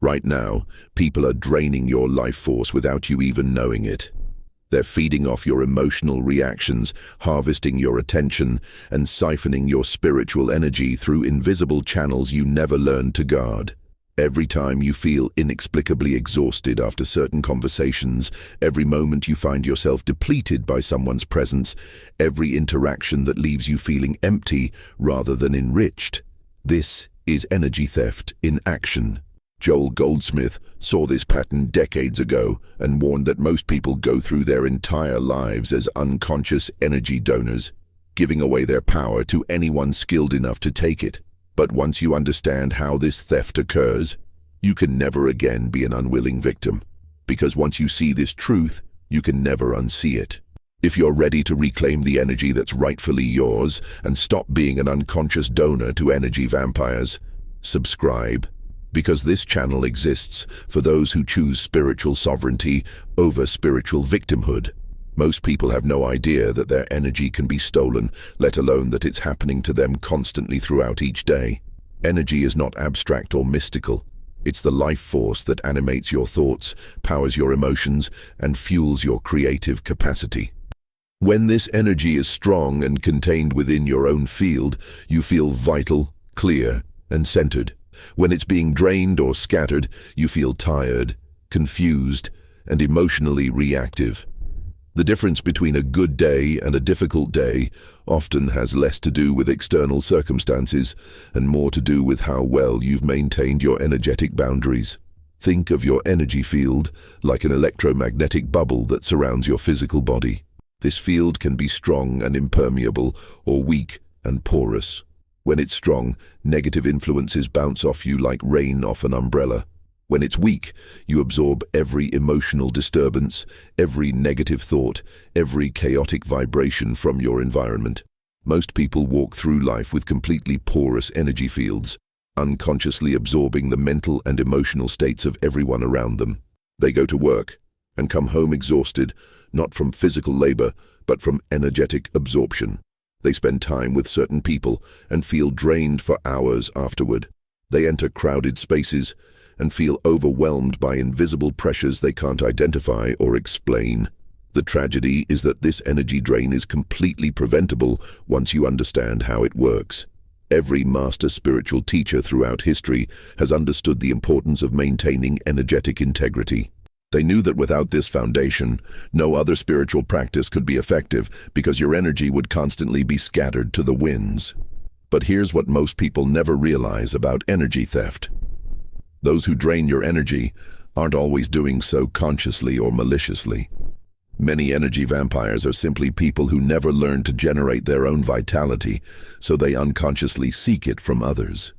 Right now, people are draining your life force without you even knowing it. They're feeding off your emotional reactions, harvesting your attention, and siphoning your spiritual energy through invisible channels you never learned to guard. Every time you feel inexplicably exhausted after certain conversations, every moment you find yourself depleted by someone's presence, every interaction that leaves you feeling empty rather than enriched. This is energy theft in action. Goldsmith saw this pattern decades ago and warned that most people go through their entire lives as unconscious energy donors, giving away their power to anyone skilled enough to take it. But once you understand how this theft occurs, you can never again be an unwilling victim, because once you see this truth, you can never unsee it. If you're ready to reclaim the energy that's rightfully yours and stop being an unconscious donor to energy vampires, subscribe. Because this channel exists for those who choose spiritual sovereignty over spiritual victimhood. Most people have no idea that their energy can be stolen, let alone that it's happening to them constantly throughout each day. Energy is not abstract or mystical. It's the life force that animates your thoughts, powers your emotions, and fuels your creative capacity. When this energy is strong and contained within your own field, you feel vital, clear, and centered. When it's being drained or scattered, you feel tired, confused, and emotionally reactive. The difference between a good day and a difficult day often has less to do with external circumstances and more to do with how well you've maintained your energetic boundaries. Think of your energy field like an electromagnetic bubble that surrounds your physical body. This field can be strong and impermeable or weak and porous. When it's strong, negative influences bounce off you like rain off an umbrella. When it's weak, you absorb every emotional disturbance, every negative thought, every chaotic vibration from your environment. Most people walk through life with completely porous energy fields, unconsciously absorbing the mental and emotional states of everyone around them. They go to work and come home exhausted, not from physical labor, but from energetic absorption. They spend time with certain people and feel drained for hours afterward. They enter crowded spaces and feel overwhelmed by invisible pressures they can't identify or explain. The tragedy is that this energy drain is completely preventable once you understand how it works. Every master spiritual teacher throughout history has understood the importance of maintaining energetic integrity. They knew that without this foundation, no other spiritual practice could be effective because your energy would constantly be scattered to the winds. But here's what most people never realize about energy theft. Those who drain your energy aren't always doing so consciously or maliciously. Many energy vampires are simply people who never learned to generate their own vitality, so they unconsciously seek it from others.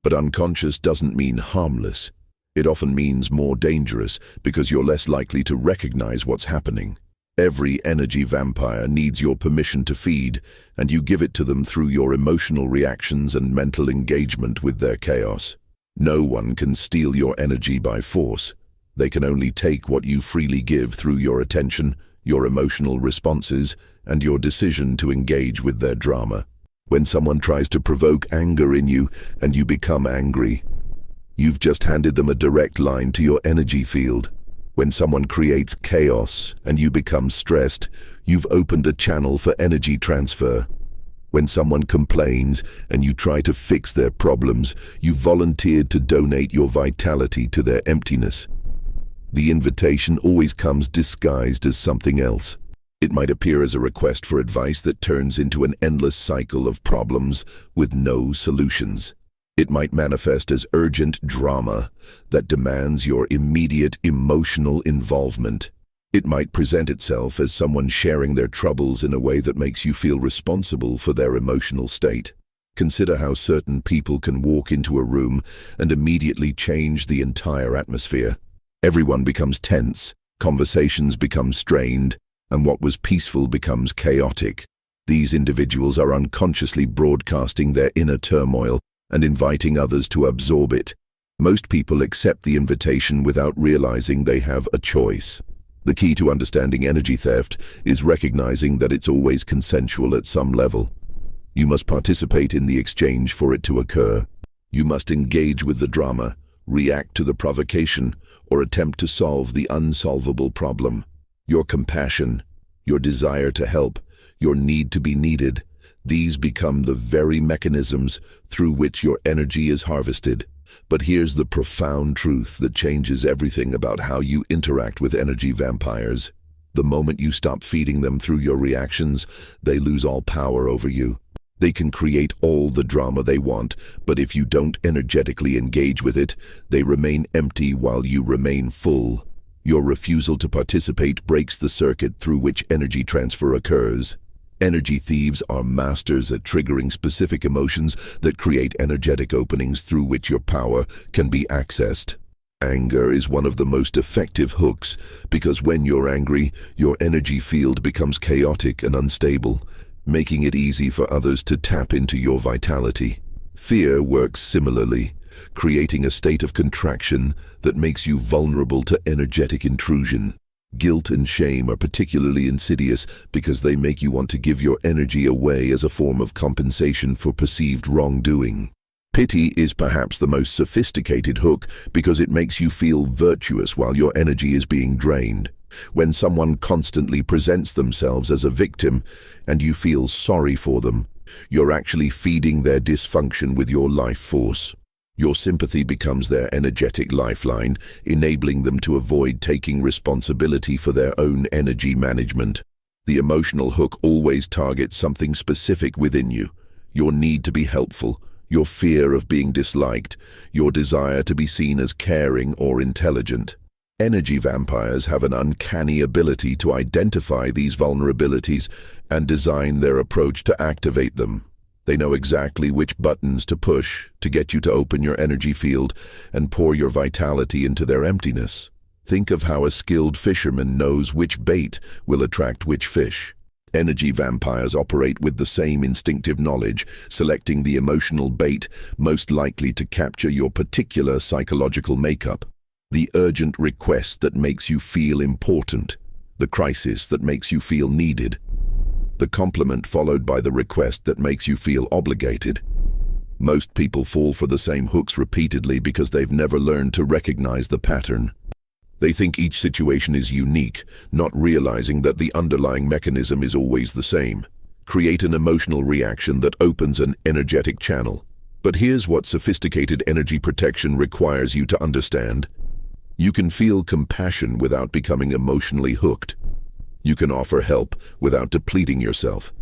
But unconscious doesn't mean harmless. It often means more dangerous because you're less likely to recognize what's happening. Every energy vampire needs your permission to feed, and you give it to them through your emotional reactions and mental engagement with their chaos. No one can steal your energy by force. They can only take what you freely give through your attention, your emotional responses, and your decision to engage with their drama. When someone tries to provoke anger in you and you become angry, you've just handed them a direct line to your energy field. When someone creates chaos and you become stressed, you've opened a channel for energy transfer. When someone complains and you try to fix their problems, you've volunteered to donate your vitality to their emptiness. The invitation always comes disguised as something else. It might appear as a request for advice that turns into an endless cycle of problems with no solutions. It might manifest as urgent drama that demands your immediate emotional involvement. It might present itself as someone sharing their troubles in a way that makes you feel responsible for their emotional state. Consider how certain people can walk into a room and immediately change the entire atmosphere. Everyone becomes tense, conversations become strained, and what was peaceful becomes chaotic. These individuals are unconsciously broadcasting their inner turmoil and inviting others to absorb it. Most people accept the invitation without realizing they have a choice. The key to understanding energy theft is recognizing that it's always consensual at some level. You must participate in the exchange for it to occur. You must engage with the drama, react to the provocation, or attempt to solve the unsolvable problem. Your compassion, your desire to help, your need to be needed, these become the very mechanisms through which your energy is harvested. But here's the profound truth that changes everything about how you interact with energy vampires. The moment you stop feeding them through your reactions, they lose all power over you. They can create all the drama they want, but if you don't energetically engage with it, they remain empty while you remain full. Your refusal to participate breaks the circuit through which energy transfer occurs. Energy thieves are masters at triggering specific emotions that create energetic openings through which your power can be accessed. Anger is one of the most effective hooks because when you're angry, your energy field becomes chaotic and unstable, making it easy for others to tap into your vitality. Fear works similarly, creating a state of contraction that makes you vulnerable to energetic intrusion. Guilt and shame are particularly insidious because they make you want to give your energy away as a form of compensation for perceived wrongdoing. Pity is perhaps the most sophisticated hook because it makes you feel virtuous while your energy is being drained. When someone constantly presents themselves as a victim and you feel sorry for them, you're actually feeding their dysfunction with your life force. Your sympathy becomes their energetic lifeline, enabling them to avoid taking responsibility for their own energy management. The emotional hook always targets something specific within you: your need to be helpful, your fear of being disliked, your desire to be seen as caring or intelligent. Energy vampires have an uncanny ability to identify these vulnerabilities and design their approach to activate them. They know exactly which buttons to push to get you to open your energy field and pour your vitality into their emptiness. Think of how a skilled fisherman knows which bait will attract which fish. Energy vampires operate with the same instinctive knowledge, selecting the emotional bait most likely to capture your particular psychological makeup. The urgent request that makes you feel important, the crisis that makes you feel needed, the compliment followed by the request that makes you feel obligated. Most people fall for the same hooks repeatedly because they've never learned to recognize the pattern. They think each situation is unique, not realizing that the underlying mechanism is always the same. Create an emotional reaction that opens an energetic channel. But here's what sophisticated energy protection requires you to understand. You can feel compassion without becoming emotionally hooked. You can offer help without depleting yourself.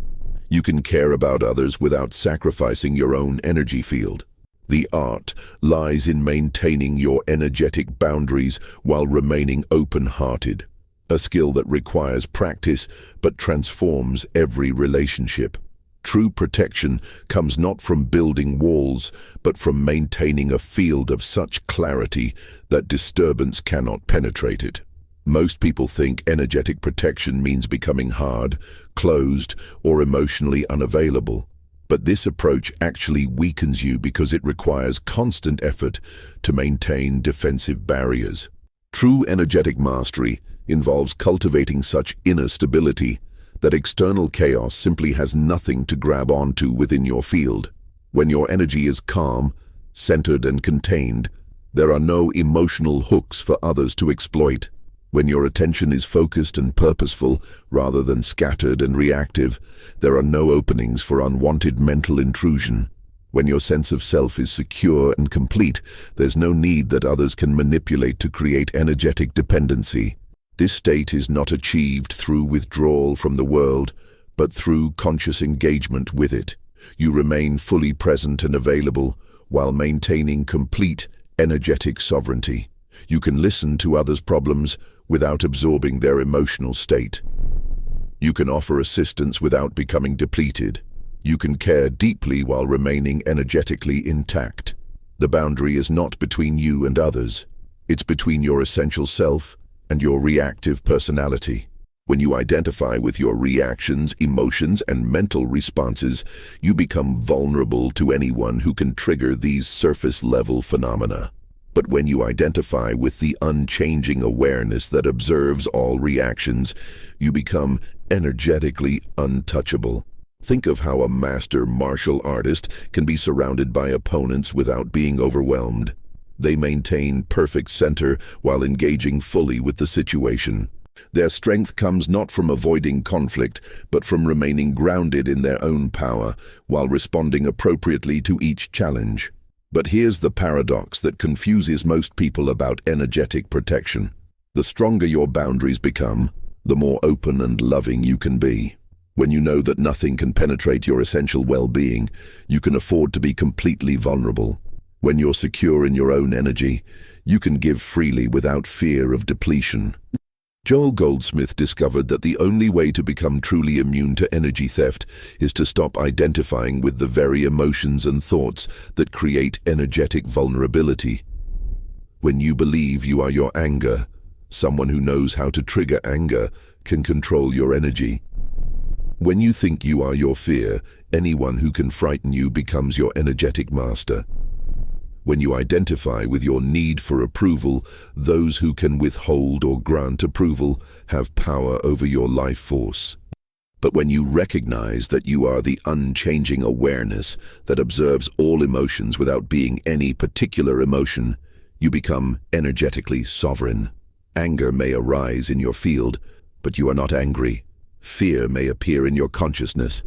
You can care about others without sacrificing your own energy field. The art lies in maintaining your energetic boundaries while remaining open-hearted, a skill that requires practice but transforms every relationship. True protection comes not from building walls, but from maintaining a field of such clarity that disturbance cannot penetrate it. Most people think energetic protection means becoming hard, closed, or emotionally unavailable. But this approach actually weakens you because it requires constant effort to maintain defensive barriers. True energetic mastery involves cultivating such inner stability that external chaos simply has nothing to grab onto within your field. When your energy is calm, centered, and contained, there are no emotional hooks for others to exploit. When your attention is focused and purposeful rather than scattered and reactive, there are no openings for unwanted mental intrusion. When your sense of self is secure and complete, there's no need that others can manipulate to create energetic dependency. This state is not achieved through withdrawal from the world, but through conscious engagement with it. You remain fully present and available while maintaining complete energetic sovereignty. You can listen to others' problems without absorbing their emotional state. You can offer assistance without becoming depleted. You can care deeply while remaining energetically intact. The boundary is not between you and others. It's between your essential self and your reactive personality. When you identify with your reactions, emotions, and mental responses, you become vulnerable to anyone who can trigger these surface-level phenomena. But when you identify with the unchanging awareness that observes all reactions, you become energetically untouchable. Think of how a master martial artist can be surrounded by opponents without being overwhelmed. They maintain perfect center while engaging fully with the situation. Their strength comes not from avoiding conflict, but from remaining grounded in their own power while responding appropriately to each challenge. But here's the paradox that confuses most people about energetic protection. The stronger your boundaries become, the more open and loving you can be. When you know that nothing can penetrate your essential well-being, you can afford to be completely vulnerable. When you're secure in your own energy, you can give freely without fear of depletion. Joel Goldsmith discovered that the only way to become truly immune to energy theft is to stop identifying with the very emotions and thoughts that create energetic vulnerability. When you believe you are your anger, someone who knows how to trigger anger can control your energy. When you think you are your fear, anyone who can frighten you becomes your energetic master. When you identify with your need for approval, those who can withhold or grant approval have power over your life force. But when you recognize that you are the unchanging awareness that observes all emotions without being any particular emotion, you become energetically sovereign. Anger may arise in your field, but you are not angry. Fear may appear in your consciousness,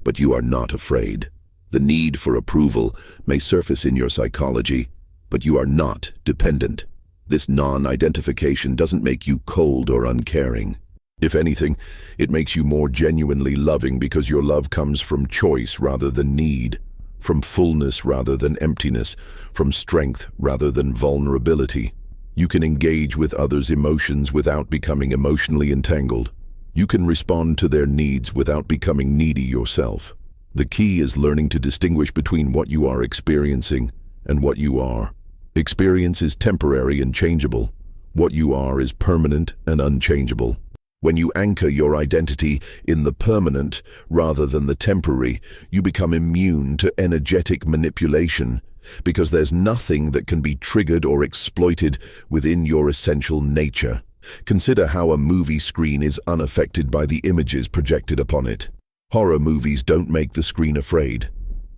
but you are not afraid. The need for approval may surface in your psychology, but you are not dependent. This non-identification doesn't make you cold or uncaring. If anything, it makes you more genuinely loving because your love comes from choice rather than need, from fullness rather than emptiness, from strength rather than vulnerability. You can engage with others' emotions without becoming emotionally entangled. You can respond to their needs without becoming needy yourself. The key is learning to distinguish between what you are experiencing and what you are. Experience is temporary and changeable. What you are is permanent and unchangeable. When you anchor your identity in the permanent rather than the temporary, you become immune to energetic manipulation because there's nothing that can be triggered or exploited within your essential nature. Consider how a movie screen is unaffected by the images projected upon it. Horror movies don't make the screen afraid.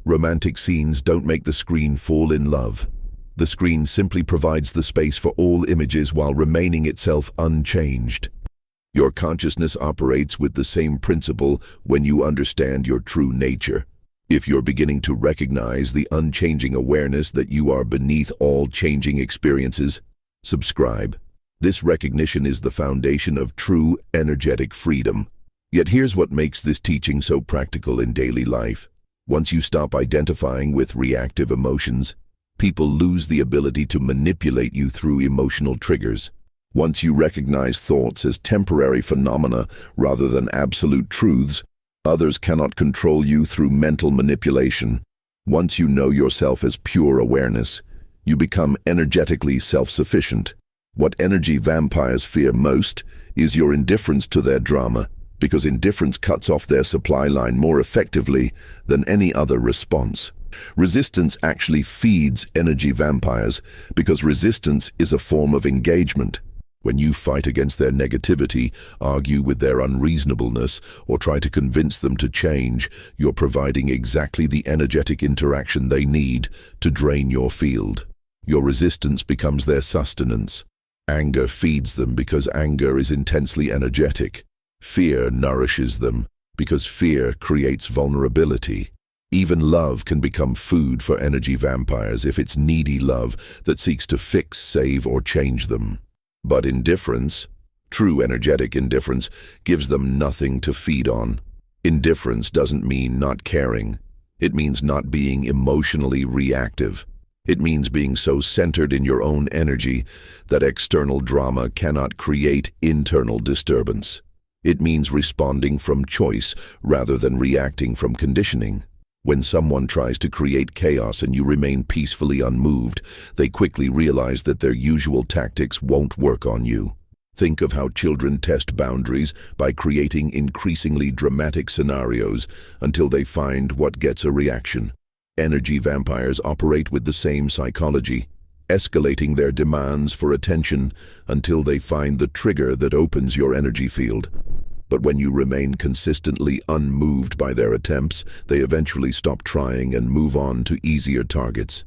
Romantic scenes don't make the screen fall in love. The screen simply provides the space for all images while remaining itself unchanged. Your consciousness operates with the same principle when you understand your true nature. If you're beginning to recognize the unchanging awareness that you are beneath all changing experiences, subscribe. This recognition is the foundation of true energetic freedom. Yet here's what makes this teaching so practical in daily life. Once you stop identifying with reactive emotions, people lose the ability to manipulate you through emotional triggers. Once you recognize thoughts as temporary phenomena rather than absolute truths, others cannot control you through mental manipulation. Once you know yourself as pure awareness, you become energetically self-sufficient. What energy vampires fear most is your indifference to their drama, because indifference cuts off their supply line more effectively than any other response. Resistance actually feeds energy vampires because resistance is a form of engagement. When you fight against their negativity, argue with their unreasonableness, or try to convince them to change, you're providing exactly the energetic interaction they need to drain your field. Your resistance becomes their sustenance. Anger feeds them because anger is intensely energetic. Fear nourishes them because fear creates vulnerability. Even love can become food for energy vampires if it's needy love that seeks to fix, save, or change them. But indifference, true energetic indifference, gives them nothing to feed on. Indifference doesn't mean not caring. It means not being emotionally reactive. It means being so centered in your own energy that external drama cannot create internal disturbance. It means responding from choice rather than reacting from conditioning. When someone tries to create chaos and you remain peacefully unmoved, they quickly realize that their usual tactics won't work on you. Think of how children test boundaries by creating increasingly dramatic scenarios until they find what gets a reaction. Energy vampires operate with the same psychology, escalating their demands for attention until they find the trigger that opens your energy field. But when you remain consistently unmoved by their attempts, they eventually stop trying and move on to easier targets.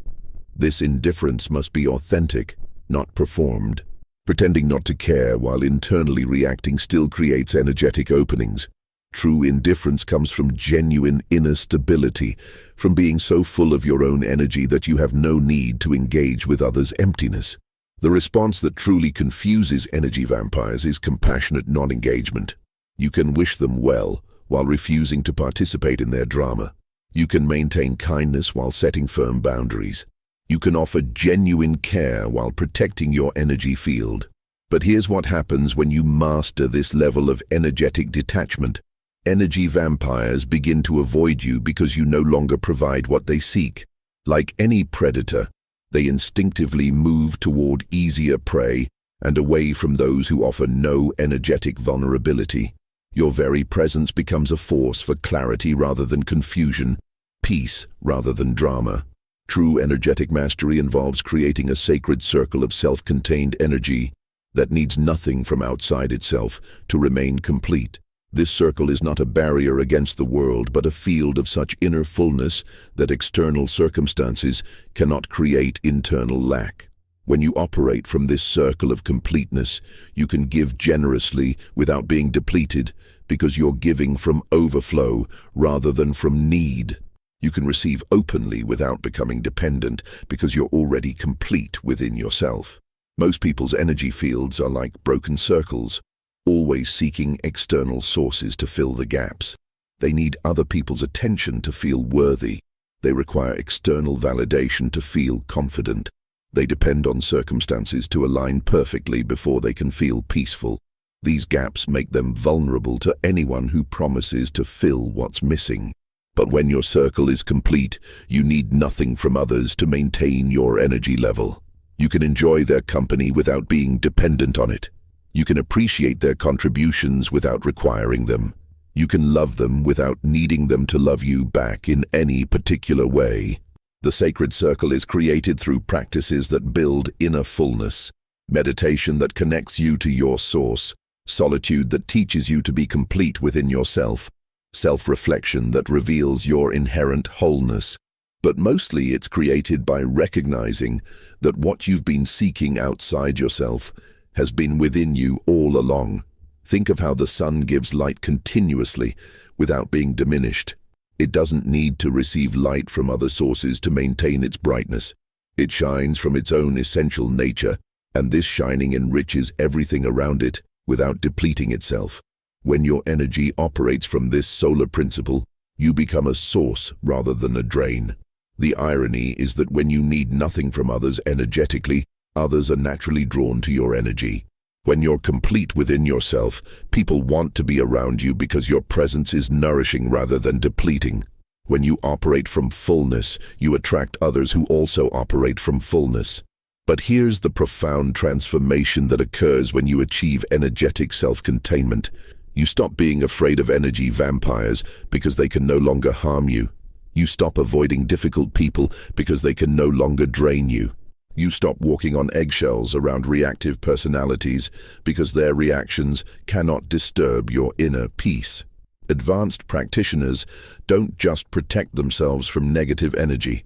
This indifference must be authentic, not performed. Pretending not to care while internally reacting still creates energetic openings. True indifference comes from genuine inner stability, from being so full of your own energy that you have no need to engage with others' emptiness. The response that truly confuses energy vampires is compassionate non-engagement. You can wish them well while refusing to participate in their drama. You can maintain kindness while setting firm boundaries. You can offer genuine care while protecting your energy field. But here's what happens when you master this level of energetic detachment. Energy vampires begin to avoid you because you no longer provide what they seek. Like any predator, they instinctively move toward easier prey and away from those who offer no energetic vulnerability. Your very presence becomes a force for clarity rather than confusion, peace rather than drama. True energetic mastery involves creating a sacred circle of self-contained energy that needs nothing from outside itself to remain complete. This circle is not a barrier against the world, but a field of such inner fullness that external circumstances cannot create internal lack. When you operate from this circle of completeness, you can give generously without being depleted, because you're giving from overflow rather than from need. You can receive openly without becoming dependent, because you're already complete within yourself. Most people's energy fields are like broken circles, always seeking external sources to fill the gaps. They need other people's attention to feel worthy. They require external validation to feel confident. They depend on circumstances to align perfectly before they can feel peaceful. These gaps make them vulnerable to anyone who promises to fill what's missing. But when your circle is complete, you need nothing from others to maintain your energy level. You can enjoy their company without being dependent on it. You can appreciate their contributions without requiring them. You can love them without needing them to love you back in any particular way. The sacred circle is created through practices that build inner fullness, meditation that connects you to your source, solitude that teaches you to be complete within yourself, self-reflection that reveals your inherent wholeness. But mostly it's created by recognizing that what you've been seeking outside yourself has been within you all along. Think of how the sun gives light continuously without being diminished. It doesn't need to receive light from other sources to maintain its brightness. It shines from its own essential nature, and this shining enriches everything around it without depleting itself. When your energy operates from this solar principle, you become a source rather than a drain. The irony is that when you need nothing from others energetically, others are naturally drawn to your energy. When you're complete within yourself, people want to be around you because your presence is nourishing rather than depleting. When you operate from fullness, you attract others who also operate from fullness. But here's the profound transformation that occurs when you achieve energetic self-containment. You stop being afraid of energy vampires because they can no longer harm you. You stop avoiding difficult people because they can no longer drain you. You stop walking on eggshells around reactive personalities because their reactions cannot disturb your inner peace. Advanced practitioners don't just protect themselves from negative energy.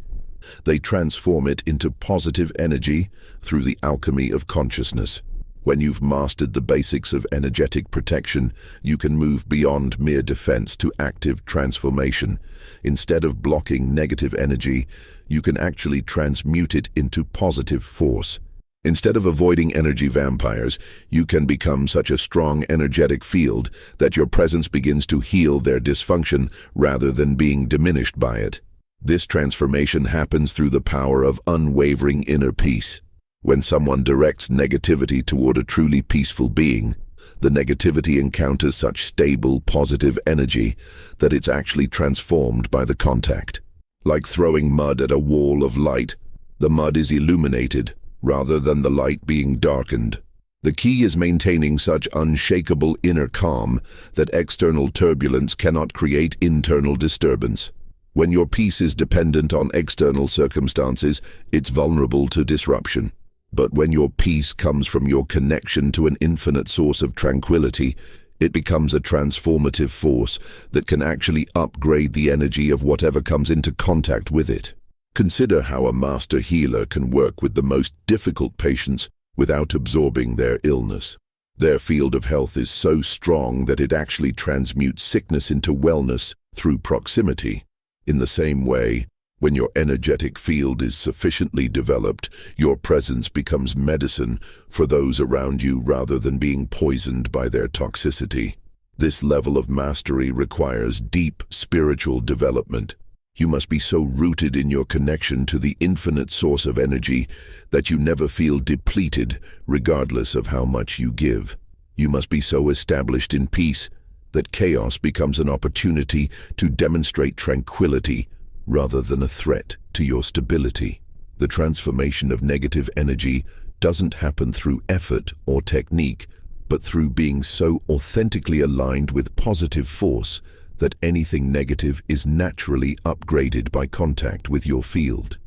They transform it into positive energy through the alchemy of consciousness. When you've mastered the basics of energetic protection, you can move beyond mere defense to active transformation. Instead of blocking negative energy, you can actually transmute it into positive force. Instead of avoiding energy vampires, you can become such a strong energetic field that your presence begins to heal their dysfunction rather than being diminished by it. This transformation happens through the power of unwavering inner peace. When someone directs negativity toward a truly peaceful being, the negativity encounters such stable, positive energy that it's actually transformed by the contact. Like throwing mud at a wall of light, the mud is illuminated rather than the light being darkened. The key is maintaining such unshakable inner calm that external turbulence cannot create internal disturbance. When your peace is dependent on external circumstances, it's vulnerable to disruption. But when your peace comes from your connection to an infinite source of tranquility, it becomes a transformative force that can actually upgrade the energy of whatever comes into contact with it. Consider how a master healer can work with the most difficult patients without absorbing their illness. Their field of health is so strong that it actually transmutes sickness into wellness through proximity. In the same way, when your energetic field is sufficiently developed, your presence becomes medicine for those around you rather than being poisoned by their toxicity. This level of mastery requires deep spiritual development. You must be so rooted in your connection to the infinite source of energy that you never feel depleted, regardless of how much you give. You must be so established in peace that chaos becomes an opportunity to demonstrate tranquility rather than a threat to your stability. The transformation of negative energy doesn't happen through effort or technique, but through being so authentically aligned with positive force that anything negative is naturally upgraded by contact with your field.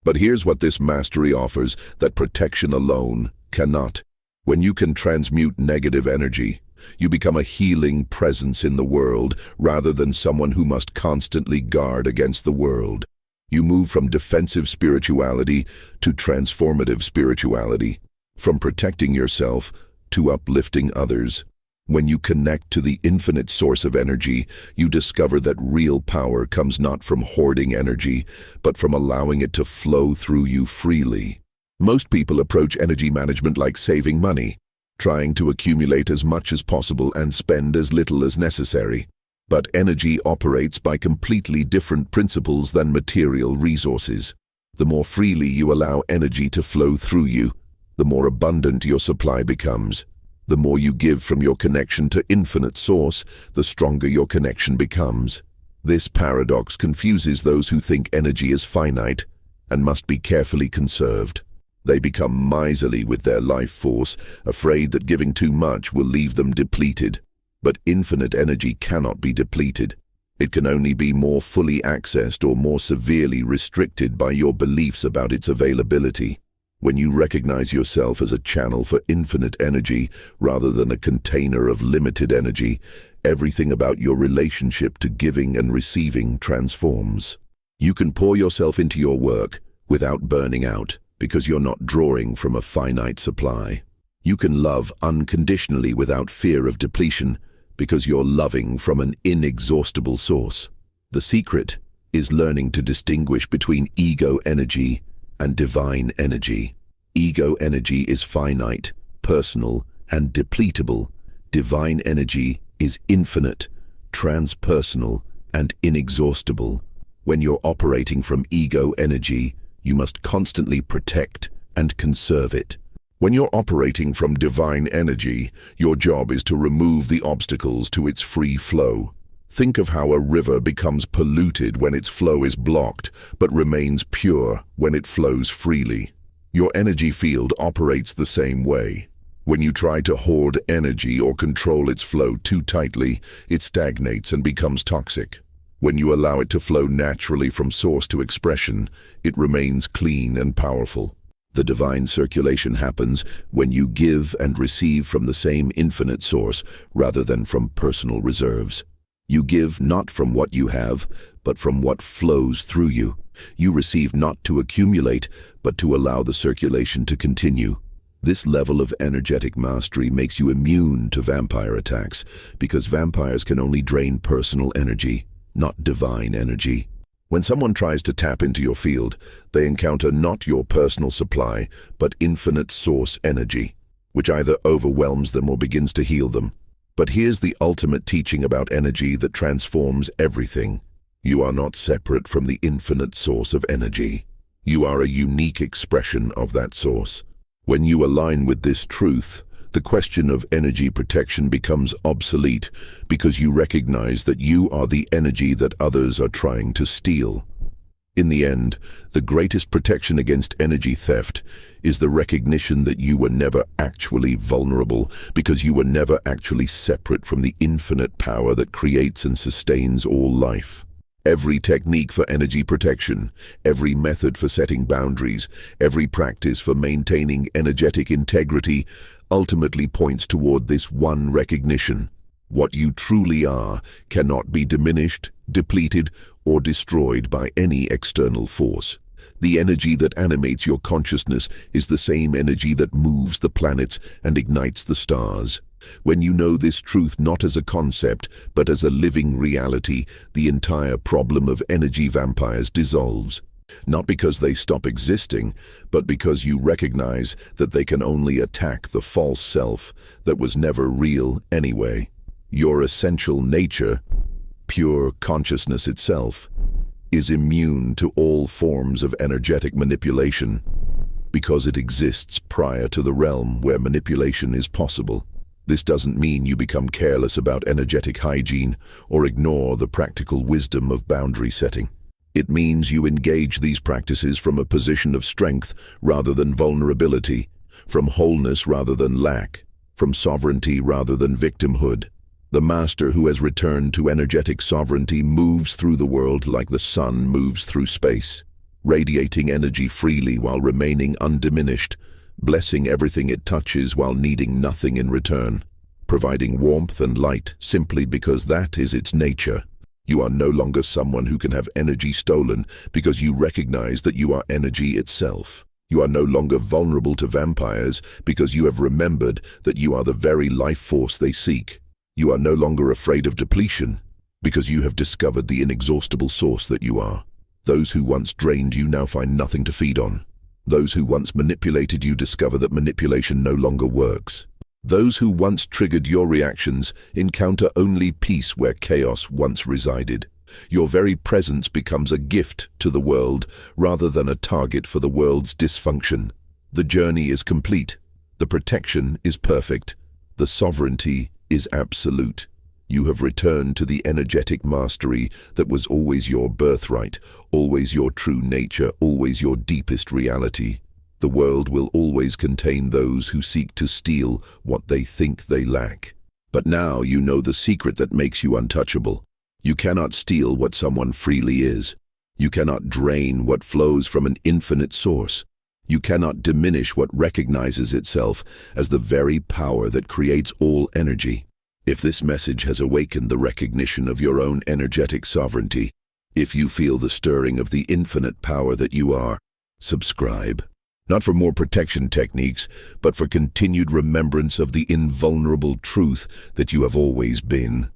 But here's what this mastery offers that protection alone cannot. When you can transmute negative energy, you become a healing presence in the world rather than someone who must constantly guard against the world. You move from defensive spirituality to transformative spirituality, from protecting yourself to uplifting others. When you connect to the infinite source of energy, you discover that real power comes not from hoarding energy, but from allowing it to flow through you freely. Most people approach energy management like saving money, trying to accumulate as much as possible and spend as little as necessary. But energy operates by completely different principles than material resources. The more freely you allow energy to flow through you, the more abundant your supply becomes. The more you give from your connection to infinite source, the stronger your connection becomes. This paradox confuses those who think energy is finite and must be carefully conserved. They become miserly with their life force, afraid that giving too much will leave them depleted. But infinite energy cannot be depleted. It can only be more fully accessed or more severely restricted by your beliefs about its availability. When you recognize yourself as a channel for infinite energy rather than a container of limited energy, everything about your relationship to giving and receiving transforms. You can pour yourself into your work without burning out, because you're not drawing from a finite supply. You can love unconditionally without fear of depletion, because you're loving from an inexhaustible source. The secret is learning to distinguish between ego energy and divine energy. Ego energy is finite, personal, and depletable. Divine energy is infinite, transpersonal, and inexhaustible. When you're operating from ego energy, you must constantly protect and conserve it. When you're operating from divine energy, your job is to remove the obstacles to its free flow. Think of how a river becomes polluted when its flow is blocked, but remains pure when it flows freely. Your energy field operates the same way. When you try to hoard energy or control its flow too tightly, it stagnates and becomes toxic. When you allow it to flow naturally from source to expression, it remains clean and powerful. The divine circulation happens when you give and receive from the same infinite source rather than from personal reserves. You give not from what you have, but from what flows through you. You receive not to accumulate, but to allow the circulation to continue. This level of energetic mastery makes you immune to vampire attacks, because vampires can only drain personal energy, not divine energy. When someone tries to tap into your field, they encounter not your personal supply, but infinite source energy, which either overwhelms them or begins to heal them. But here's the ultimate teaching about energy that transforms everything. You are not separate from the infinite source of energy. You are a unique expression of that source. When you align with this truth, the question of energy protection becomes obsolete because you recognize that you are the energy that others are trying to steal. In the end, the greatest protection against energy theft is the recognition that you were never actually vulnerable because you were never actually separate from the infinite power that creates and sustains all life. Every technique for energy protection, every method for setting boundaries, every practice for maintaining energetic integrity ultimately points toward this one recognition. What you truly are cannot be diminished, depleted, or destroyed by any external force. The energy that animates your consciousness is the same energy that moves the planets and ignites the stars. When you know this truth not as a concept, but as a living reality, the entire problem of energy vampires dissolves. Not because they stop existing, but because you recognize that they can only attack the false self that was never real anyway. Your essential nature, pure consciousness itself, is immune to all forms of energetic manipulation because it exists prior to the realm where manipulation is possible. This doesn't mean you become careless about energetic hygiene or ignore the practical wisdom of boundary setting. It means you engage these practices from a position of strength rather than vulnerability, from wholeness rather than lack, from sovereignty rather than victimhood. The master who has returned to energetic sovereignty moves through the world like the sun moves through space, radiating energy freely while remaining undiminished, blessing everything it touches while needing nothing in return, providing warmth and light simply because that is its nature. You are no longer someone who can have energy stolen because you recognize that you are energy itself. You are no longer vulnerable to vampires because you have remembered that you are the very life force they seek. You are no longer afraid of depletion because you have discovered the inexhaustible source that you are. Those who once drained you now find nothing to feed on. Those who once manipulated you discover that manipulation no longer works. Those who once triggered your reactions encounter only peace where chaos once resided. Your very presence becomes a gift to the world rather than a target for the world's dysfunction. The journey is complete. The protection is perfect. The sovereignty is absolute. You have returned to the energetic mastery that was always your birthright, always your true nature, always your deepest reality. The world will always contain those who seek to steal what they think they lack. But now you know the secret that makes you untouchable. You cannot steal what someone freely is. You cannot drain what flows from an infinite source. You cannot diminish what recognizes itself as the very power that creates all energy. If this message has awakened the recognition of your own energetic sovereignty, if you feel the stirring of the infinite power that you are, subscribe. Not for more protection techniques, but for continued remembrance of the invulnerable truth that you have always been.